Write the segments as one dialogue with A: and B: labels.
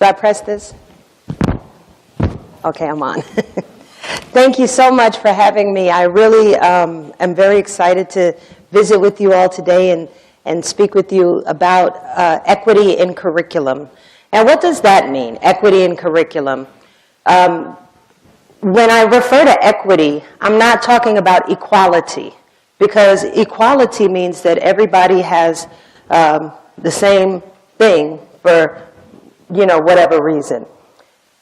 A: Do I press this? Okay, I'm on. Thank you so much for having me. I really am very excited to visit with you all today and speak with you about equity in curriculum. And what does that mean, equity in curriculum? When I refer to equity, I'm not talking about equality, because equality means that everybody has the same thing for, whatever reason.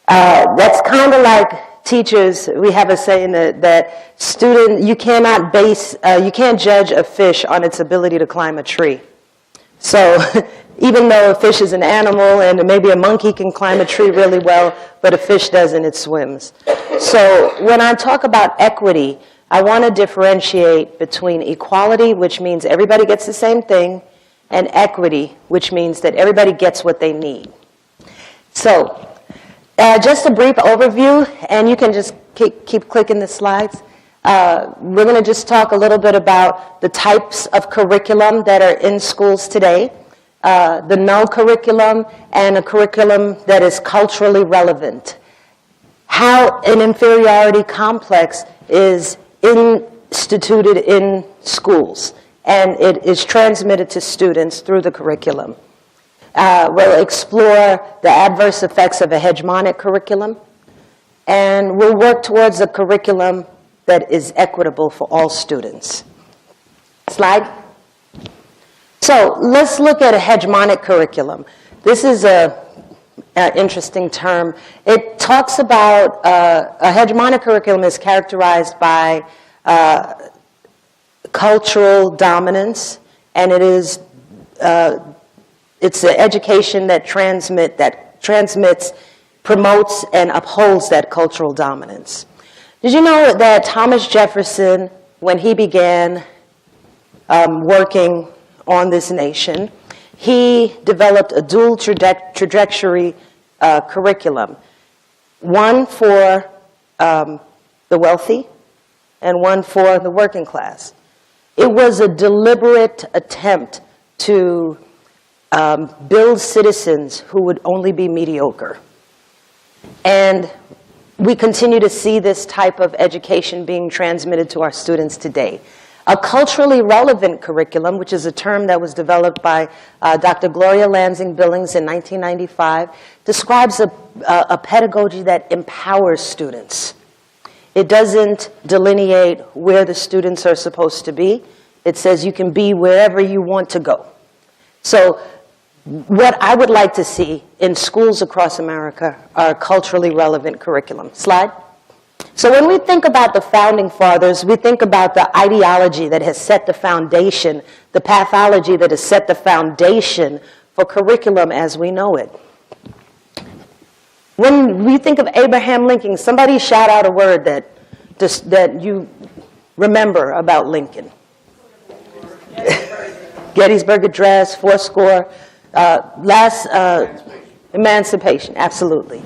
A: That's kind of like teachers. We have a saying that you can't judge a fish on its ability to climb a tree. So even though a fish is an animal and maybe a monkey can climb a tree really well, but a fish doesn't, it swims. So when I talk about equity, I want to differentiate between equality, which means everybody gets the same thing, and equity, which means that everybody gets what they need. So just a brief overview, and you can just keep clicking the slides. We're going to just talk a little bit about the types of curriculum that are in schools today, the Null curriculum, and a curriculum that is culturally relevant. How an inferiority complex is instituted in schools, and it is transmitted to students through the curriculum. We'll explore the adverse effects of a hegemonic curriculum, and we'll work towards a curriculum that is equitable for all students. Slide. So let's look at a hegemonic curriculum. This is an interesting term. It talks about a hegemonic curriculum is characterized by cultural dominance, and it's an education that transmits, promotes, and upholds that cultural dominance. Did you know that Thomas Jefferson, when he began working on this nation, he developed a dual trajectory curriculum, one for the wealthy and one for the working class. It was a deliberate attempt to build citizens who would only be mediocre. And we continue to see this type of education being transmitted to our students today. A culturally relevant curriculum, which is a term that was developed by Dr. Gloria Lansing Billings in 1995, describes a pedagogy that empowers students. It doesn't delineate where the students are supposed to be. It says you can be wherever you want to go. So what I would like to see in schools across America are culturally relevant curriculum. Slide. So when we think about the Founding Fathers, we think about the ideology that has set the foundation, the pathology that has set the foundation for curriculum as we know it. When we think of Abraham Lincoln, somebody shout out a word that you remember about Lincoln. Gettysburg Address, fourscore. Emancipation, absolutely.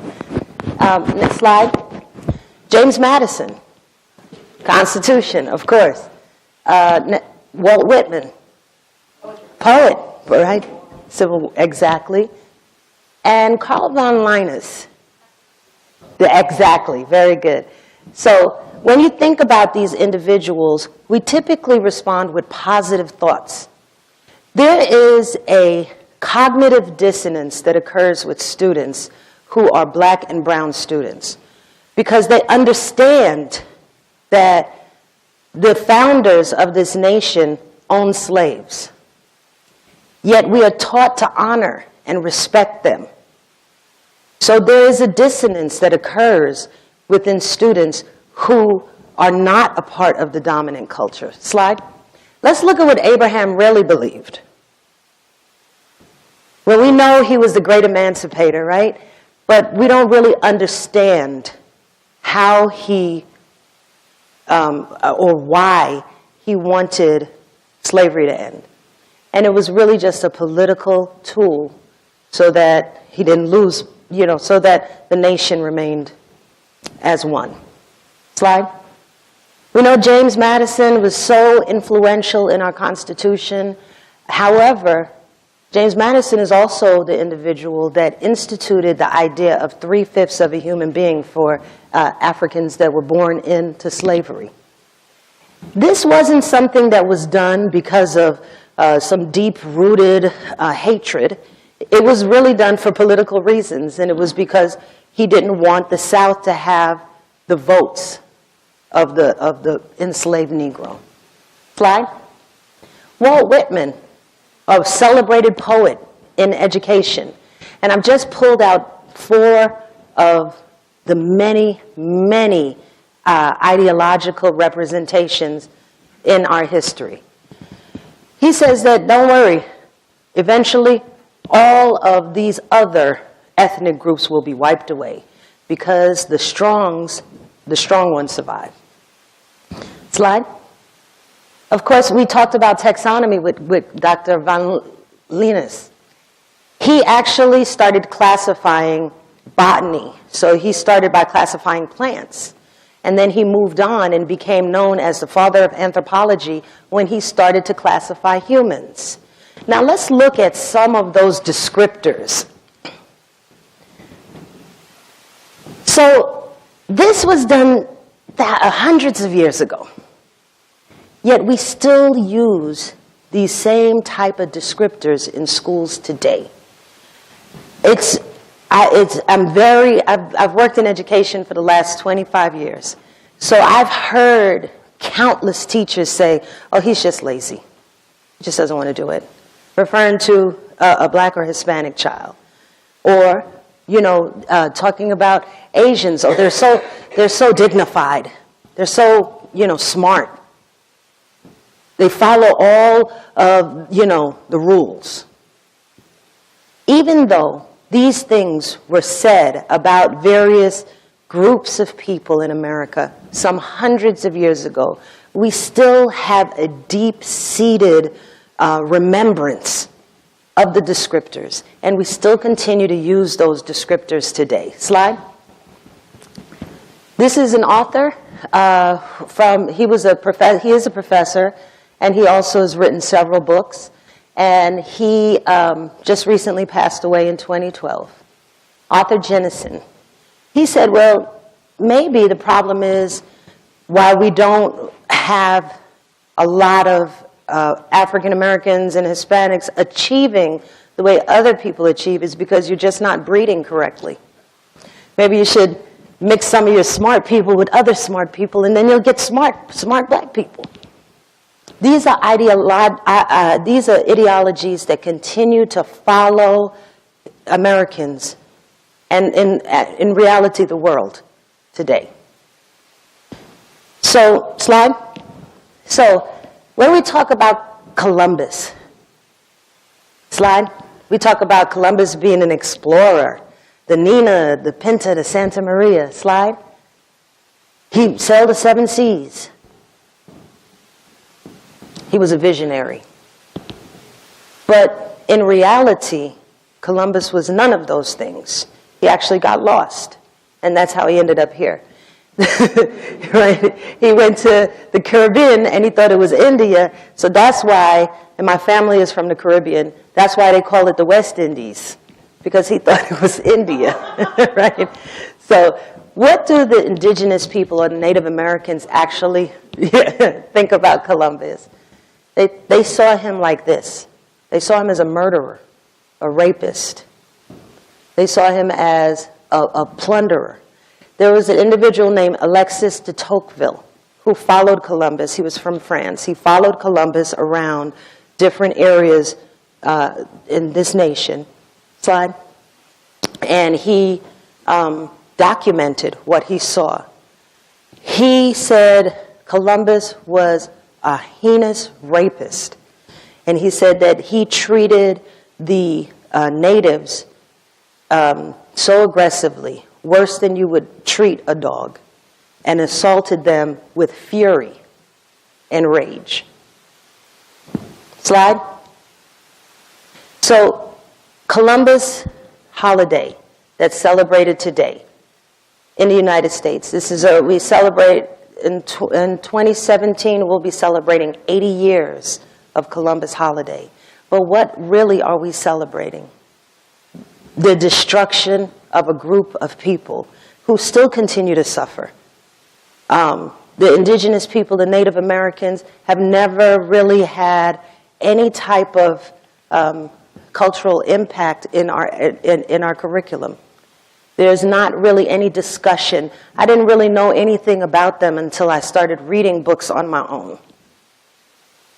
A: Next slide. James Madison, Constitution, of course. Walt Whitman, poet, right? Civil, exactly. And Carl von Linus, exactly, very good. So when you think about these individuals, we typically respond with positive thoughts. There is a cognitive dissonance that occurs with students who are black and brown students because they understand that the founders of this nation owned slaves. Yet we are taught to honor and respect them. So there is a dissonance that occurs within students who are not a part of the dominant culture. Slide. Let's look at what Abraham really believed. Well, we know he was the great emancipator, right? But we don't really understand how he, or why he wanted slavery to end. And it was really just a political tool so that he didn't lose, so that the nation remained as one. Slide. We know James Madison was so influential in our Constitution. However, James Madison is also the individual that instituted the idea of 3/5 of a human being for Africans that were born into slavery. This wasn't something that was done because of some deep-rooted hatred. It was really done for political reasons, and it was because he didn't want the South to have the votes of the enslaved Negro. Slide. Walt Whitman, a celebrated poet in education. And I've just pulled out 4 of the many, many ideological representations in our history. He says that, don't worry, eventually all of these other ethnic groups will be wiped away because the strong ones survive. Slide. Of course, we talked about taxonomy with Dr. Van Linus. He actually started classifying botany. So he started by classifying plants. And then he moved on and became known as the father of anthropology when he started to classify humans. Now let's look at some of those descriptors. So this was done hundreds of years ago. Yet we still use these same type of descriptors in schools today. I've worked in education for the last 25 years. So I've heard countless teachers say, oh, he's just lazy. He just doesn't want to do it. Referring to a black or Hispanic child. Or, talking about Asians. Oh, they're so dignified. They're so, smart. They follow all of, the rules. Even though these things were said about various groups of people in America some hundreds of years ago, we still have a deep-seated remembrance of the descriptors, and we still continue to use those descriptors today. Slide. This is an author he is a professor, and he also has written several books. And he just recently passed away in 2012. Arthur Jenkins. He said, well, maybe the problem is why we don't have a lot of African Americans and Hispanics achieving the way other people achieve is because you're just not breeding correctly. Maybe you should mix some of your smart people with other smart people, and then you'll get smart black people. These are ideologies that continue to follow Americans and in reality the world today. So, slide. So, when we talk about Columbus, slide, we talk about Columbus being an explorer, the Nina, the Pinta, the Santa Maria, slide. He sailed the 7 seas. He was a visionary. But in reality, Columbus was none of those things. He actually got lost. And that's how he ended up here. Right? He went to the Caribbean and he thought it was India. So that's why, and my family is from the Caribbean, that's why they call it the West Indies. Because he thought it was India. Right? So what do the indigenous people or the Native Americans actually think about Columbus? They saw him like this. They saw him as a murderer, a rapist. They saw him as a plunderer. There was an individual named Alexis de Tocqueville who followed Columbus. He was from France. He followed Columbus around different areas in this nation. Slide. And he documented what he saw. He said Columbus was a heinous rapist. And he said that he treated the natives so aggressively, worse than you would treat a dog, and assaulted them with fury and rage. Slide. So, Columbus holiday that's celebrated today in the United States. We celebrate in 2017, we'll be celebrating 80 years of Columbus holiday. But what really are we celebrating? The destruction of a group of people who still continue to suffer. The indigenous people, the Native Americans, have never really had any type of cultural impact in our curriculum. There's not really any discussion. I didn't really know anything about them until I started reading books on my own.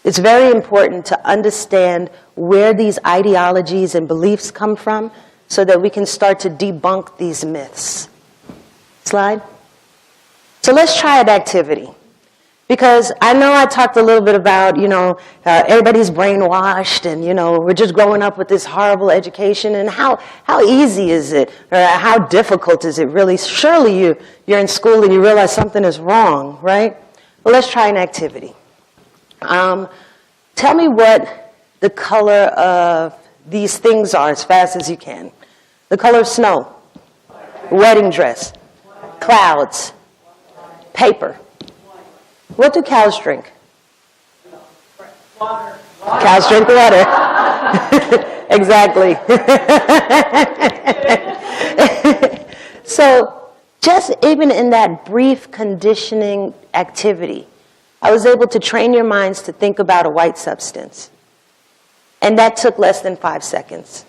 A: It's very important to understand where these ideologies and beliefs come from so that we can start to debunk these myths. Slide. So let's try an activity. Because I know I talked a little bit about, everybody's brainwashed and, we're just growing up with this horrible education. And how easy is it, or how difficult is it really? Surely you're in school and you realize something is wrong, right? Well, let's try an activity. Tell me what the color of these things are as fast as you can. The color of snow, wedding dress, clouds, paper. What do cows drink? Water. Cows drink water. Exactly. So just even in that brief conditioning activity, I was able to train your minds to think about a white substance. And that took less than 5 seconds.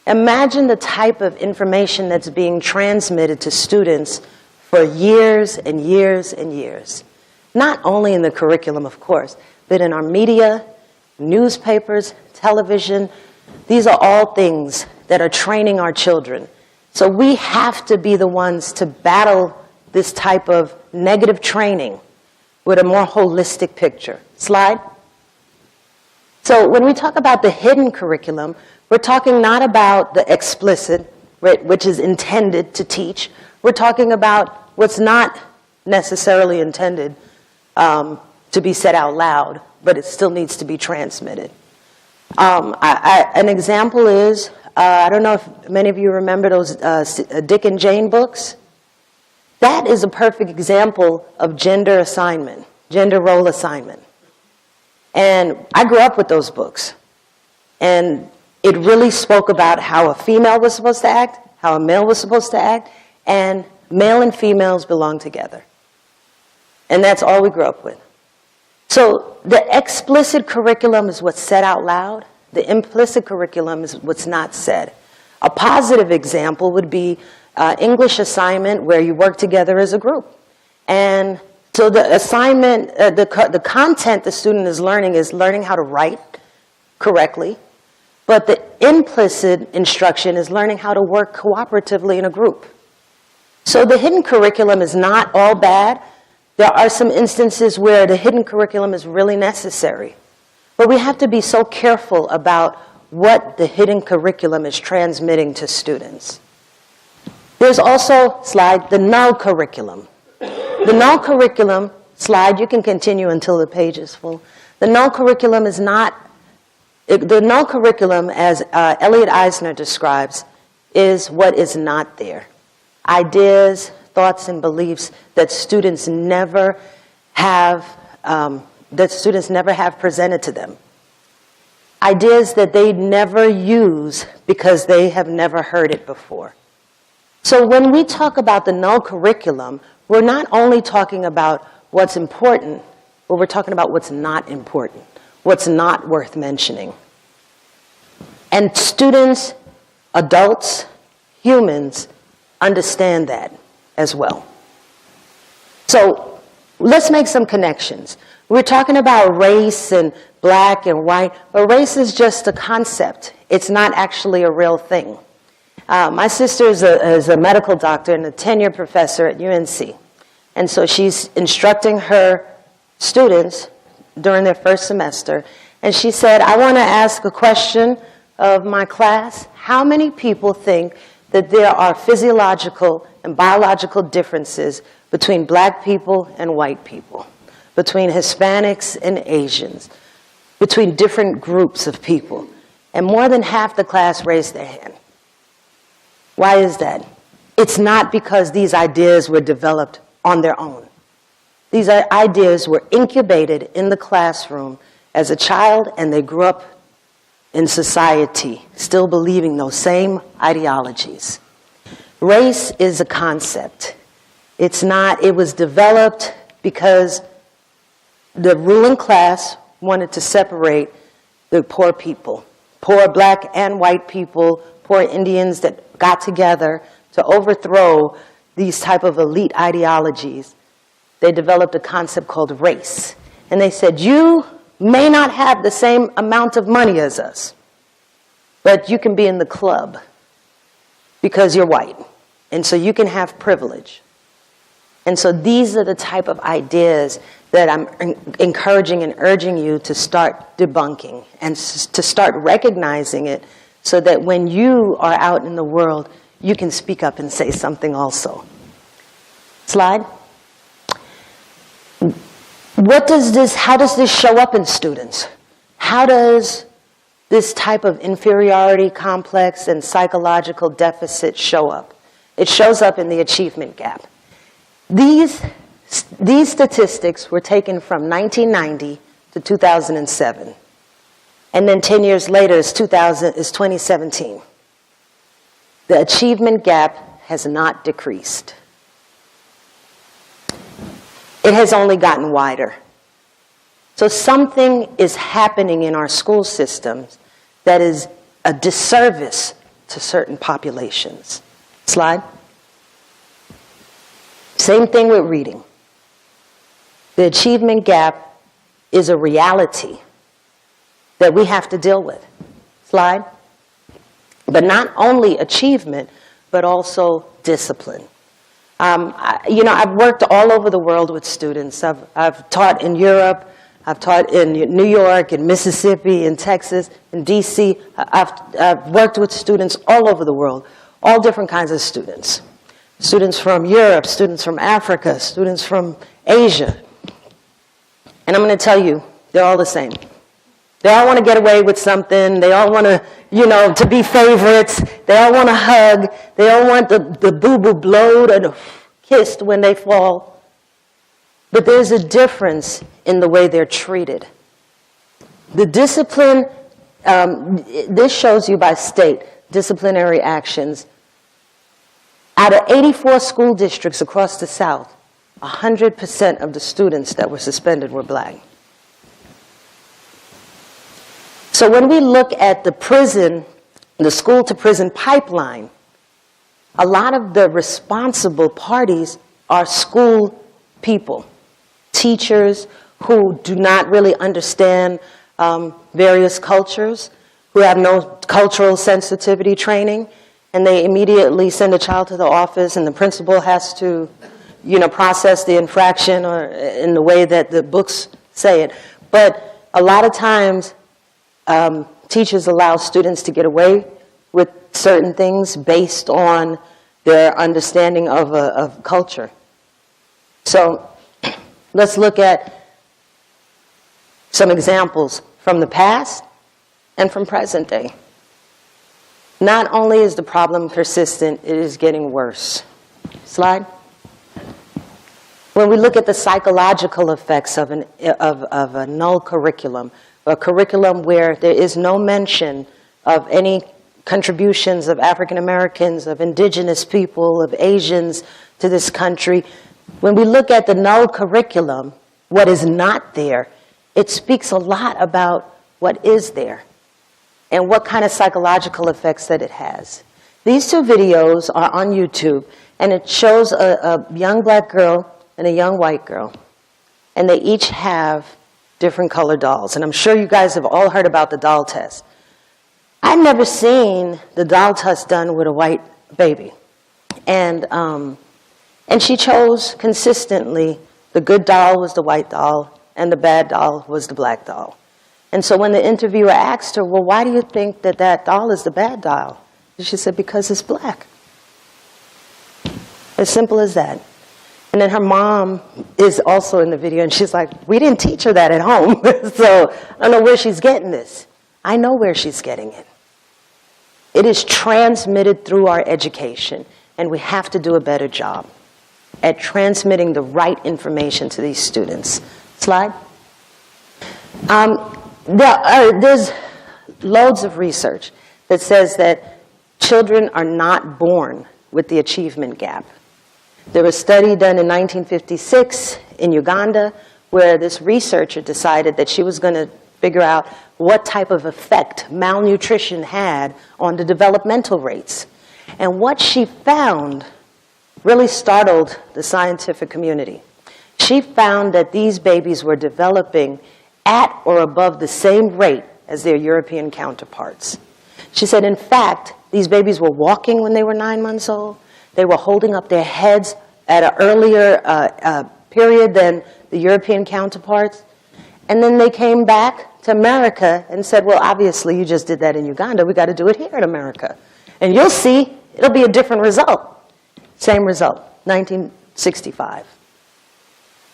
A: Imagine the type of information that's being transmitted to students for years and years and years. Not only in the curriculum, of course, but in our media, newspapers, television. These are all things that are training our children. So we have to be the ones to battle this type of negative training with a more holistic picture. Slide. So when we talk about the hidden curriculum, we're talking not about the explicit, right, which is intended to teach. We're talking about what's not necessarily intended to be said out loud, but it still needs to be transmitted. An example is, I don't know if many of you remember those Dick and Jane books. That is a perfect example of gender assignment, gender role assignment. And I grew up with those books. And it really spoke about how a female was supposed to act, how a male was supposed to act, and male and females belong together. And that's all we grew up with. So the explicit curriculum is what's said out loud. The implicit curriculum is what's not said. A positive example would be English assignment where you work together as a group. And so the assignment, the content the student is learning how to write correctly. But the implicit instruction is learning how to work cooperatively in a group. So the hidden curriculum is not all bad. There are some instances where the hidden curriculum is really necessary. But we have to be so careful about what the hidden curriculum is transmitting to students. There's also, slide, the null curriculum. The null curriculum, slide, you can continue until the page is full. The null curriculum is not, the null curriculum, as Elliot Eisner describes, is what is not there. Ideas, thoughts, and beliefs that students never have presented to them. Ideas that they never use because they have never heard it before. So when we talk about the null curriculum, we're not only talking about what's important, but we're talking about what's not important, what's not worth mentioning. And students, adults, humans understand that as well. So let's make some connections. We're talking about race and black and white, but race is just a concept. It's not actually a real thing. My sister is a medical doctor and a tenured professor at UNC. And so she's instructing her students during their first semester. And she said, I want to ask a question of my class. How many people think that there are physiological and biological differences between black people and white people, between Hispanics and Asians, between different groups of people? And more than half the class raised their hand. Why is that? It's not because these ideas were developed on their own. These ideas were incubated in the classroom as a child, and they grew up in society, still believing those same ideologies. Race is a concept. It's not, it was developed because the ruling class wanted to separate the poor people, poor black and white people, poor Indians that got together to overthrow these type of elite ideologies. They developed a concept called race. And they said, you may not have the same amount of money as us, but you can be in the club because you're white. And so you can have privilege. And so these are the type of ideas that I'm encouraging and urging you to start debunking and to start recognizing it so that when you are out in the world, you can speak up and say something also. Slide. How does this show up in students? How does this type of inferiority complex and psychological deficit show up? It shows up in the achievement gap. These statistics were taken from 1990 to 2007. And then 10 years later is 2017. The achievement gap has not decreased. It has only gotten wider. So something is happening in our school systems that is a disservice to certain populations. Slide. Same thing with reading. The achievement gap is a reality that we have to deal with. Slide. But not only achievement, but also discipline. I've worked all over the world with students. I've taught in Europe. I've taught in New York, in Mississippi, in Texas, in D.C. I've worked with students all over the world, all different kinds of students. Students from Europe, students from Africa, students from Asia. And I'm going to tell you, they're all the same. They all want to get away with something. They all want to, to be favorites. They all want to hug. They all want the boo-boo blowed and kissed when they fall. But there's a difference in the way they're treated. The discipline, this shows you by state, disciplinary actions. Out of 84 school districts across the South, 100% of the students that were suspended were black. So when we look at the school-to-prison pipeline, a lot of the responsible parties are school people, teachers who do not really understand various cultures, who have no cultural sensitivity training, and they immediately send a child to the office, and the principal has to, process the infraction or in the way that the books say it. But a lot of times, teachers allow students to get away with certain things based on their understanding of culture. So let's look at some examples from the past and from present day. Not only is the problem persistent, it is getting worse. Slide. When we look at the psychological effects of a null curriculum, a curriculum where there is no mention of any contributions of African Americans, of indigenous people, of Asians to this country, when we look at the null curriculum, what is not there, it speaks a lot about what is there and what kind of psychological effects that it has. These two videos are on YouTube, and it shows a young black girl and a young white girl, and they each have different color dolls. And I'm sure you guys have all heard about the doll test. I've never seen the doll test done with a white baby. And she chose consistently the good doll was the white doll and the bad doll was the black doll. And so when the interviewer asked her, well, why do you think that doll is the bad doll? She said, because it's black. As simple as that. And then her mom is also in the video, and she's like, we didn't teach her that at home. So I don't know where she's getting this. I know where she's getting it. It is transmitted through our education, and we have to do a better job at transmitting the right information to these students. Slide. There's loads of research that says that children are not born with the achievement gap. There was a study done in 1956 in Uganda where this researcher decided that she was going to figure out what type of effect malnutrition had on the developmental rates. And what she found really startled the scientific community. She found that these babies were developing at or above the same rate as their European counterparts. She said, in fact, these babies were walking when they were 9 months old. They were holding up their heads at an earlier period than the European counterparts. And then they came back to America and said, well, obviously you just did that in Uganda. We got to do it here in America. And you'll see, it'll be a different result. Same result, 1965.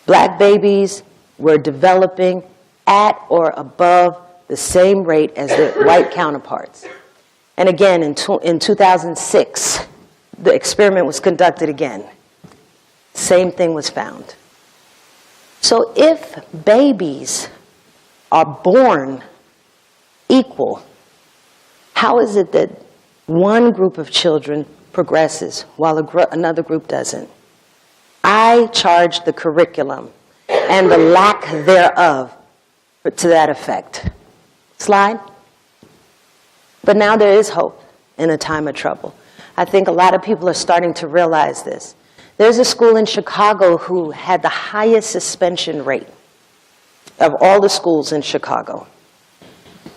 A: Black babies were developing at or above the same rate as their white counterparts. And again, in 2006, the experiment was conducted again. Same thing was found. So if babies are born equal, how is it that one group of children progresses while another group doesn't? I charge the curriculum and the lack thereof to that effect. Slide. But now there is hope in a time of trouble. I think a lot of people are starting to realize this. There's a school in Chicago who had the highest suspension rate of all the schools in Chicago.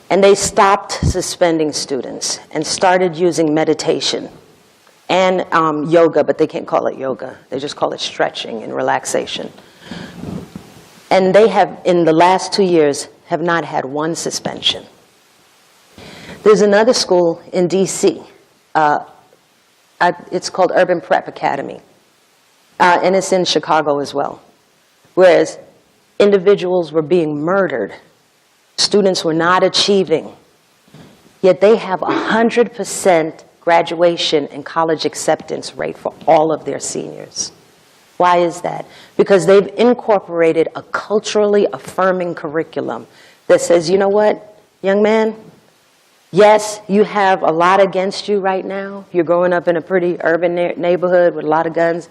A: And they stopped suspending students and started using meditation and yoga, but they can't call it yoga. They just call it stretching and relaxation. And they have, in the last 2 years, have not had one suspension. There's another school in D.C. It's called Urban Prep Academy. And it's in Chicago as well. Whereas individuals were being murdered. Students were not achieving. Yet they have 100% graduation and college acceptance rate for all of their seniors. Why is that? Because they've incorporated a culturally affirming curriculum that says, you know what, young man, yes, you have a lot against you right now. You're growing up in a pretty urban neighborhood with a lot of guns,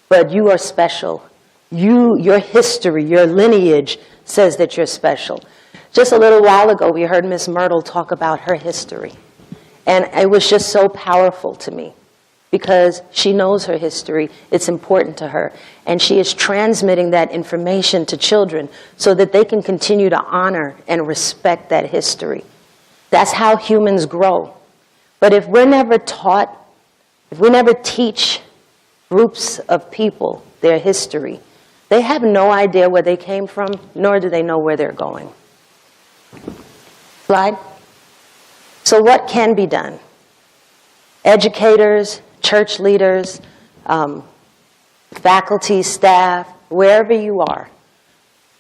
A: but you are special. Your history, your lineage says that you're special. Just a little while ago, we heard Miss Myrtle talk about her history. And it was just so powerful to me because she knows her history. It's important to her. And she is transmitting that information to children so that they can continue to honor and respect that history. That's how humans grow. But if we're never taught, if we never teach groups of people their history, they have no idea where they came from, nor do they know where they're going. Slide. So what can be done? Educators, church leaders, faculty, staff, wherever you are,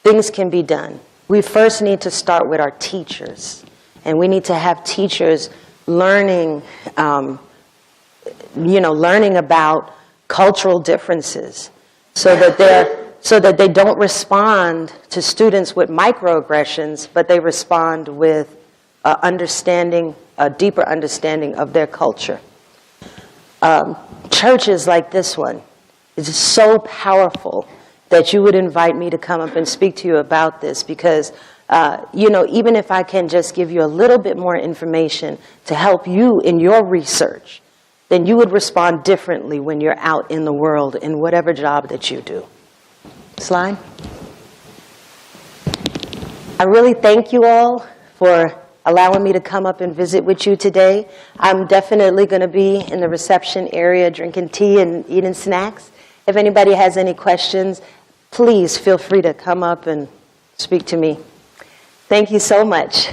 A: things can be done. We first need to start with our teachers. And we need to have teachers learning, learning about cultural differences so that they don't respond to students with microaggressions, but they respond with a deeper understanding of their culture. Churches like this one is so powerful that you would invite me to come up and speak to you about this because even if I can just give you a little bit more information to help you in your research, then you would respond differently when you're out in the world in whatever job that you do. Slide. I really thank you all for allowing me to come up and visit with you today. I'm definitely going to be in the reception area drinking tea and eating snacks. If anybody has any questions, please feel free to come up and speak to me. Thank you so much.